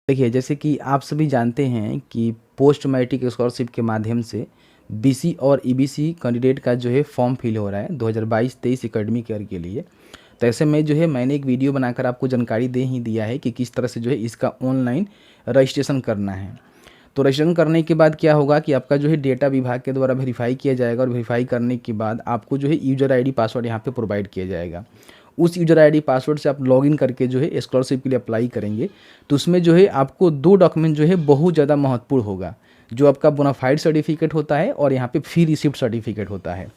देखिए, जैसे कि आप सभी जानते हैं कि पोस्ट मैट्रिक स्कॉलरशिप के माध्यम से बीसी और ईबीसी कैंडिडेट का जो है फॉर्म फिल हो रहा है 2022-23 एकेडमिक ईयर के लिए। तो ऐसे में जो है मैंने एक वीडियो बनाकर आपको जानकारी दे ही दिया है कि किस तरह से जो है इसका ऑनलाइन रजिस्ट्रेशन करना है। तो रजिस्ट्रेशन करने के बाद क्या होगा कि आपका जो है डेटा विभाग के द्वारा वेरीफाई किया जाएगा और वेरीफाई करने के बाद आपको जो है यूज़र आईडी पासवर्ड यहाँ पे प्रोवाइड किया जाएगा। उस यूज़र आईडी पासवर्ड से आप लॉगिन करके जो है स्कॉलरशिप के लिए अप्लाई करेंगे। तो उसमें जो है आपको 2 डॉक्यूमेंट जो है बहुत ज़्यादा महत्वपूर्ण होगा, जो आपका बोनाफाइड सर्टिफिकेट होता है और यहाँ पे फी रिसिप्ट सर्टिफिकेट होता है।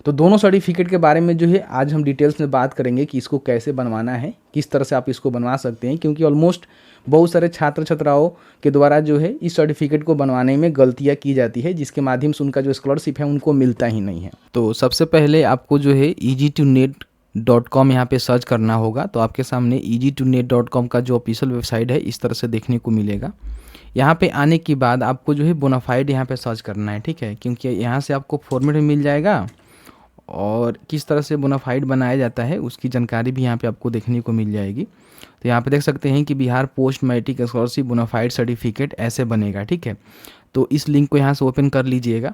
तो दोनों सर्टिफिकेट के बारे में जो है आज हम डिटेल्स में बात करेंगे कि इसको कैसे बनवाना है, किस तरह से आप इसको बनवा सकते हैं, क्योंकि ऑलमोस्ट बहुत सारे छात्र छात्राओं के द्वारा जो है इस सर्टिफिकेट को बनवाने में गलतियाँ की जाती है, जिसके माध्यम से उनका जो स्कॉलरशिप है उनको मिलता ही नहीं है। तो सबसे पहले आपको जो है easy2net.com यहाँ पे सर्च करना होगा। तो आपके सामने easy2net.com का जो ऑफिशियल वेबसाइट है इस तरह से देखने को मिलेगा। यहाँ पे आने के बाद आपको जो है बोनाफाइड यहाँ पे सर्च करना है, ठीक है, क्योंकि यहाँ से आपको फॉर्मेट में मिल जाएगा और किस तरह से बोनाफाइड बनाया जाता है उसकी जानकारी भी यहाँ पे आपको देखने को मिल जाएगी। तो यहाँ पे देख सकते हैं कि Bihar post matric scholarship bonafide certificate ऐसे बनेगा, ठीक है। तो इस लिंक को यहाँ से ओपन कर लीजिएगा।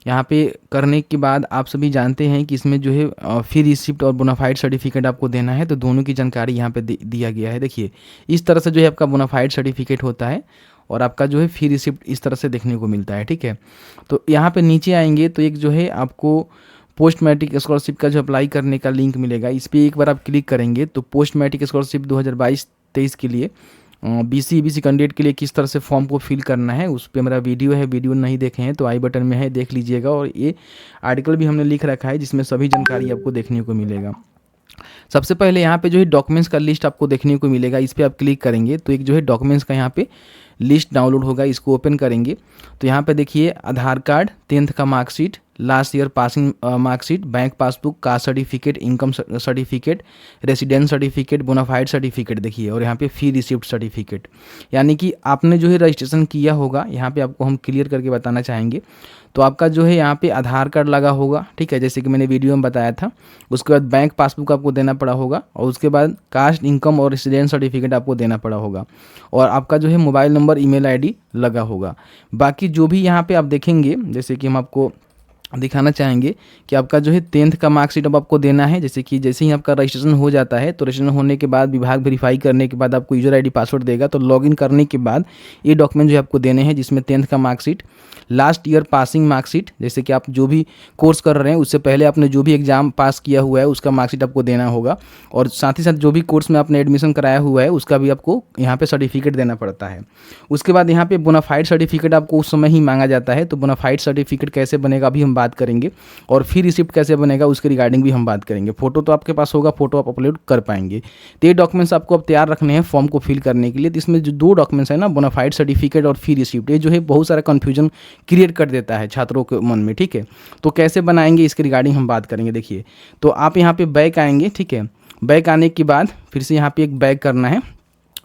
यहाँ पे करने के बाद आप सभी जानते हैं कि इसमें जो है फी रिसिप्ट और बोनाफाइड सर्टिफिकेट आपको देना है, तो दोनों की जानकारी यहाँ पे दिया गया है। देखिए, इस तरह से जो है आपका बोनाफाइड सर्टिफिकेट होता है और आपका जो है फी रिसिप्ट इस तरह से देखने को मिलता है, ठीक है। तो यहाँ पे नीचे आएंगे तो एक जो है आपको पोस्ट मैट्रिक स्कॉलरशिप का जो अप्लाई करने का लिंक मिलेगा, इस पर एक बार आप क्लिक करेंगे तो पोस्ट मैट्रिक स्कॉलरशिप 2022-23 के लिए बीसी ईबीसी कैंडिडेट के लिए किस तरह से फॉर्म को फिल करना है उस पर मेरा वीडियो है। वीडियो नहीं देखे हैं तो आई बटन में है, देख लीजिएगा। और ये आर्टिकल भी हमने लिख रखा है जिसमें सभी जानकारी आपको देखने को मिलेगा। सबसे पहले यहाँ पे जो है डॉक्यूमेंट्स का लिस्ट आपको देखने को मिलेगा। इस पर आप क्लिक करेंगे तो एक जो है डॉक्यूमेंट्स का यहाँ पे लिस्ट डाउनलोड होगा। इसको ओपन करेंगे तो यहाँ पे देखिए आधार कार्ड, 10th का marksheet, last year passing marksheet, bank passbook, caste certificate, income certificate, residence certificate, bonafide certificate देखिए, और यहाँ पे फी रिसिप्ट सर्टिफिकेट। यानी कि आपने जो है रजिस्ट्रेशन किया होगा, यहाँ पे आपको हम क्लियर करके बताना चाहेंगे। तो आपका जो है यहाँ पे आधार कार्ड लगा होगा, ठीक है, जैसे कि मैंने वीडियो में बताया था। उसके बाद बैंक पासबुक आपको देना पड़ा होगा और उसके बाद कास्ट, इनकम और रेसिडेंस सर्टिफिकेट आपको देना पड़ा होगा और आपका जो है मोबाइल नंबर, ईमेल आईडी लगा होगा। बाकी जो भी यहाँ पे आप देखेंगे, जैसे कि हम आपको दिखाना चाहेंगे कि आपका जो है 10th का मार्कशीट अब आपको देना है। जैसे कि जैसे ही आपका रजिस्ट्रेशन हो जाता है तो रजिस्ट्रेशन होने के बाद विभाग वेरीफाई करने के बाद आपको यूज़र आईडी पासवर्ड देगा। तो लॉगिन करने के बाद ये डॉक्यूमेंट जो है आपको देने हैं, जिसमें 10th का marksheet, last year passing marksheet, जैसे कि आप जो भी कोर्स कर रहे हैं उससे पहले आपने जो भी एग्जाम पास किया हुआ है उसका मार्कशीट आपको देना होगा, और साथ ही साथ जो भी कोर्स में आपने एडमिशन कराया हुआ है उसका भी आपको यहाँ पे सर्टिफिकेट देना पड़ता है। उसके बाद यहाँ पे बोनाफाइड सर्टिफिकेट आपको उस समय ही मांगा जाता है। तो बोनाफाइड सर्टिफिकेट कैसे बनेगा अभी हम बात करेंगे, और फी रिसिप्ट कैसे बनेगा उसके रिगार्डिंग भी हम बात करेंगे। फोटो तो आपके पास होगा, फोटो आप अपलोड कर पाएंगे। तो ये डॉक्यूमेंट्स आपको अब तैयार रखने हैं फॉर्म को फिल करने के लिए। तो इसमें जो 2 डॉक्यूमेंट्स है ना, बोनाफाइड सर्टिफिकेट और फी रिसिप्ट, ये जो है बहुत सारा कन्फ्यूजन क्रिएट कर देता है छात्रों के मन में, ठीक है। तो कैसे बनाएंगे इसके रिगार्डिंग हम बात करेंगे। देखिए, तो आप यहाँ पे बैक आएंगे, ठीक है। बैक आने के बाद फिर से यहाँ पे एक बैक करना है।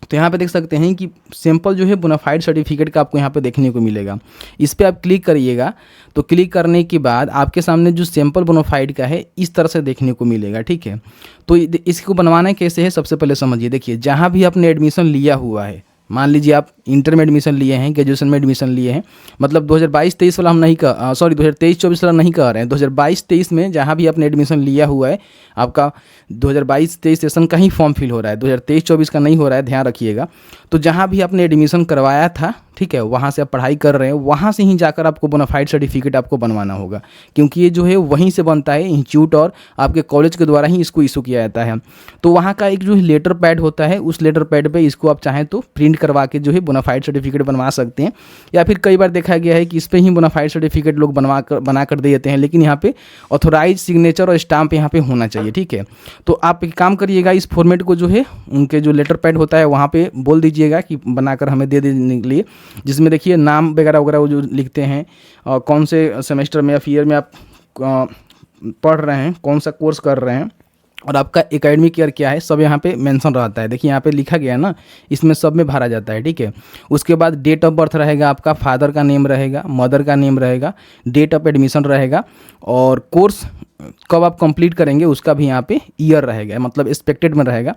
तो यहाँ पे देख सकते हैं कि सिंपल जो है बोनाफाइड सर्टिफिकेट का आपको यहाँ पे देखने को मिलेगा। इस पर आप क्लिक करिएगा तो क्लिक करने के बाद आपके सामने जो सैंपल बोनाफाइड का है इस तरह से देखने को मिलेगा, ठीक है। तो इसको बनवाना कैसे है सबसे पहले समझिए। देखिए, जहाँ भी आपने एडमिशन लिया हुआ है, मान लीजिए आप इंटर में एडमिशन लिए हैं, ग्रेजुएशन में एडमिशन लिए हैं, मतलब 2022-23 वाला हम नहीं कर, सॉरी 2023-24 वाला नहीं कर रहे हैं, 2022-23 में जहाँ भी आपने एडमिशन लिया हुआ है, आपका 2022-23 सेशन का ही फॉर्म फिल हो रहा है, 2023-24 का नहीं हो रहा है, ध्यान रखिएगा। तो जहाँ भी आपने एडमिशन करवाया था, ठीक है, वहाँ से आप पढ़ाई कर रहे हैं, वहाँ से ही जाकर आपको बोनाफाइड सर्टिफिकेट आपको बनवाना होगा, क्योंकि ये जो है वहीं से बनता है, इंस्टीट्यूट और आपके कॉलेज के द्वारा ही इसको इशू किया जाता है। तो वहाँ का एक जो लेटर पैड होता है, उस लेटर पैड पे इसको आप चाहें तो प्रिंट करवा के जो है बोनाफाइड सर्टिफिकेट बनवा सकते हैं, या फिर कई बार देखा गया है कि इस पर ही बोनाफाइड सर्टिफिकेट लोग बना कर दे देते हैं, लेकिन यहाँ पे ऑथोराइज सिग्नेचर और स्टाम्प यहाँ पे होना चाहिए, ठीक है। तो आप एक काम करिएगा, इस फॉर्मेट को जो है उनके जो लेटर पैड होता है वहाँ पे बोल दीजिएगा कि बनाकर हमें दे देने के लिए, जिसमें देखिए नाम वगैरह वगैरह वो जो लिखते हैं, कौन से सेमेस्टर में या ईयर में आप पढ़ रहे हैं, कौन सा कोर्स कर रहे हैं और आपका एकेडमिक ईयर क्या है, सब यहाँ पे मेंशन रहता है। देखिए यहाँ पे लिखा गया है ना, इसमें सब में भरा जाता है, ठीक है। उसके बाद डेट ऑफ बर्थ रहेगा, आपका फादर का नेम रहेगा, मदर का नेम रहेगा, डेट ऑफ एडमिशन रहेगा, और कोर्स कब आप कंप्लीट करेंगे उसका भी यहाँ पे ईयर रहेगा, मतलब एक्सपेक्टेड में रहेगा।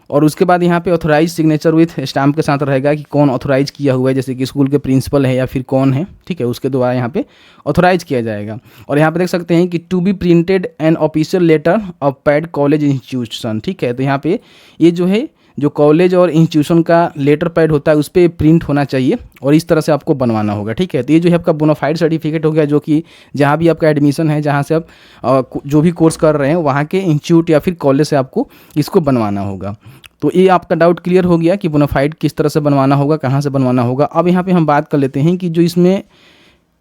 और उसके बाद यहाँ पे ऑथोराइज सिग्नेचर विथ स्टाम्प के साथ रहेगा कि कौन ऑथोराइज किया हुआ है, जैसे कि स्कूल के प्रिंसिपल है या फिर कौन है, ठीक है, उसके द्वारा यहाँ पे ऑथोराइज किया जाएगा। और यहाँ पे देख सकते हैं कि to be printed an official letter of pad college institution, ठीक है। तो यहाँ पे ये जो है जो कॉलेज और इंस्टीट्यूशन का लेटर पैड होता है उस पर प्रिंट होना चाहिए और इस तरह से आपको बनवाना होगा, ठीक है। तो ये जो है आपका बोनाफाइड सर्टिफिकेट हो गया, जो कि जहाँ भी आपका एडमिशन है, जहाँ से आप जो भी कोर्स कर रहे हैं वहाँ के इंस्टीट्यूट या फिर कॉलेज से आपको इसको बनवाना होगा। तो ये आपका डाउट क्लियर हो गया कि बोनाफाइड किस तरह से बनवाना होगा, कहाँ से बनवाना होगा। अब यहाँ पे हम बात कर लेते हैं कि जो इसमें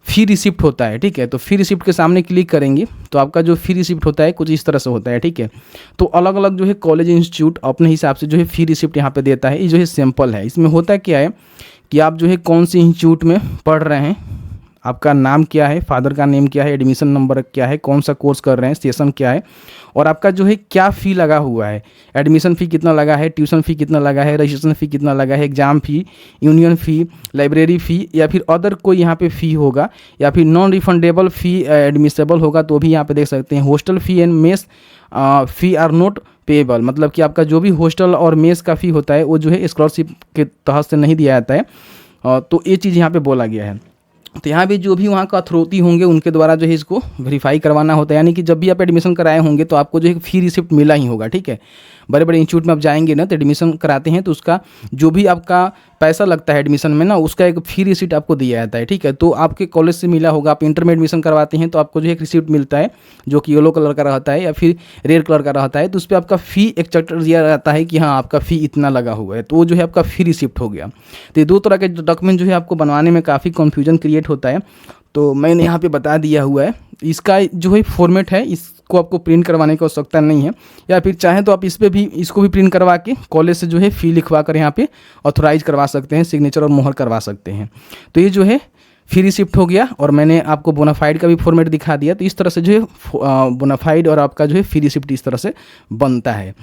फ़ी रिसिप्ट होता है, ठीक है। तो फ़ी रिसिप्ट के सामने क्लिक करेंगे तो आपका जो फ़ी रिसिप्ट होता है कुछ इस तरह से होता है, ठीक है। तो अलग अलग जो है कॉलेज इंस्टीट्यूट अपने हिसाब से जो है फ़ी रिसिप्ट यहाँ पे देता है। ये जो है सैंपल है। इसमें होता क्या है कि आप जो है कौन से इंस्टीट्यूट में पढ़ रहे हैं, आपका नाम क्या है, फादर का नेम क्या है, एडमिशन नंबर क्या है, कौन सा कोर्स कर रहे हैं, सेशन क्या है, और आपका जो है क्या फ़ी लगा हुआ है, एडमिशन फ़ी कितना लगा है, ट्यूशन फ़ी कितना लगा है, रजिस्ट्रेशन फ़ी कितना लगा है, एग्ज़ाम फ़ी, यूनियन फ़ी, लाइब्रेरी फ़ी या फिर अदर कोई यहाँ पे फ़ी होगा या फिर नॉन रिफंडेबल फ़ी एडमिसेबल होगा तो भी यहाँ पे देख सकते हैं। Hostel fee and mess fee are not payable, मतलब कि आपका जो भी हॉस्टल और मेस का फ़ी होता है वो जो है स्कॉलरशिप के तहत से नहीं दिया जाता है। तो ये चीज़ यहाँ पे बोला गया है। तो यहाँ पे जो भी वहाँ का अथॉरिटी होंगे उनके द्वारा जो है इसको वेरीफाई करवाना होता है, यानी कि जब भी आप एडमिशन कराए होंगे तो आपको जो है फ़ी रिसिप्ट मिला ही होगा, ठीक है। बड़े बड़े इंस्टीट्यूट में आप जाएंगे ना तो एडमिशन कराते हैं तो उसका जो भी आपका पैसा लगता है एडमिशन में ना, उसका एक फ़ी रिसिप्ट आपको दिया जाता है, ठीक है। तो आपके कॉलेज से मिला होगा, आप इंटर में एडमिशन करवाते हैं तो आपको जो है एक रिसिप्ट मिलता है जो कि येलो कलर का रहता है या फिर रेड कलर का रहता है। तो उस पर आपका फ़ी एक चैप्टर दिया रहता है कि हाँ आपका फ़ी इतना लगा हुआ है, तो वो जो है आपका फ़ी रिसिप्ट हो गया। तो ये दो तरह के डॉक्यूमेंट जो है आपको बनवाने में काफ़ी कन्फ्यूजन क्रिएट होता है, तो मैंने यहाँ पे बता दिया हुआ है। इसका जो है फॉर्मेट है, इसको आपको प्रिंट करवाने की आवश्यकता नहीं है, या फिर चाहें तो आप इस पर भी इसको भी प्रिंट करवा के कॉलेज से जो है फ़ी लिखवा कर यहाँ पे ऑथोराइज करवा सकते हैं, सिग्नेचर और मोहर करवा सकते हैं। तो ये जो है फ़ी रिसिप्ट हो गया और मैंने आपको बोनाफाइड का भी फॉर्मेट दिखा दिया। तो इस तरह से जो है बोनाफाइड और आपका जो है फ़ी रिसिप्ट इस तरह से बनता है।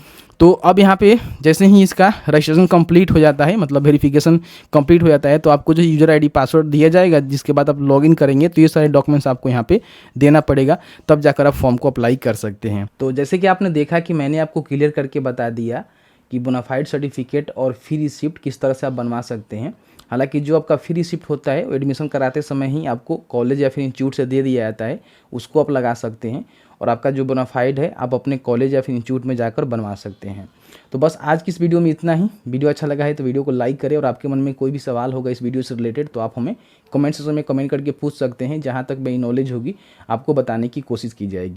तो अब यहाँ पे जैसे ही इसका रजिस्ट्रेशन कंप्लीट हो जाता है, मतलब वेरिफिकेशन कंप्लीट हो जाता है, तो आपको जो यूज़र आईडी पासवर्ड दिया जाएगा, जिसके बाद आप लॉगिन करेंगे तो ये सारे डॉक्यूमेंट्स आपको यहाँ पे देना पड़ेगा, तब जाकर आप फॉर्म को अप्लाई कर सकते हैं। तो जैसे कि आपने देखा कि मैंने आपको क्लियर करके बता दिया कि बोनाफाइड सर्टिफिकेट और फ़ी रिसिप्ट किस तरह से आप बनवा सकते हैं। हालांकि जो आपका फ़ी रिसिप्ट होता है वो एडमिशन कराते समय ही आपको कॉलेज या फिर इंस्टीट्यूट से दे दिया जाता है, उसको आप लगा सकते हैं। और आपका जो बोनाफाइड है आप अपने कॉलेज या फिर इंस्टीट्यूट में जाकर बनवा सकते हैं। तो बस आज की इस वीडियो में इतना ही। वीडियो अच्छा लगा है तो वीडियो को लाइक करें, और आपके मन में कोई भी सवाल होगा इस वीडियो से रिलेटेड तो आप हमें कमेंट सेक्शन में कमेंट करके पूछ सकते हैं। जहाँ तक मेरी नॉलेज होगी आपको बताने की कोशिश की जाएगी।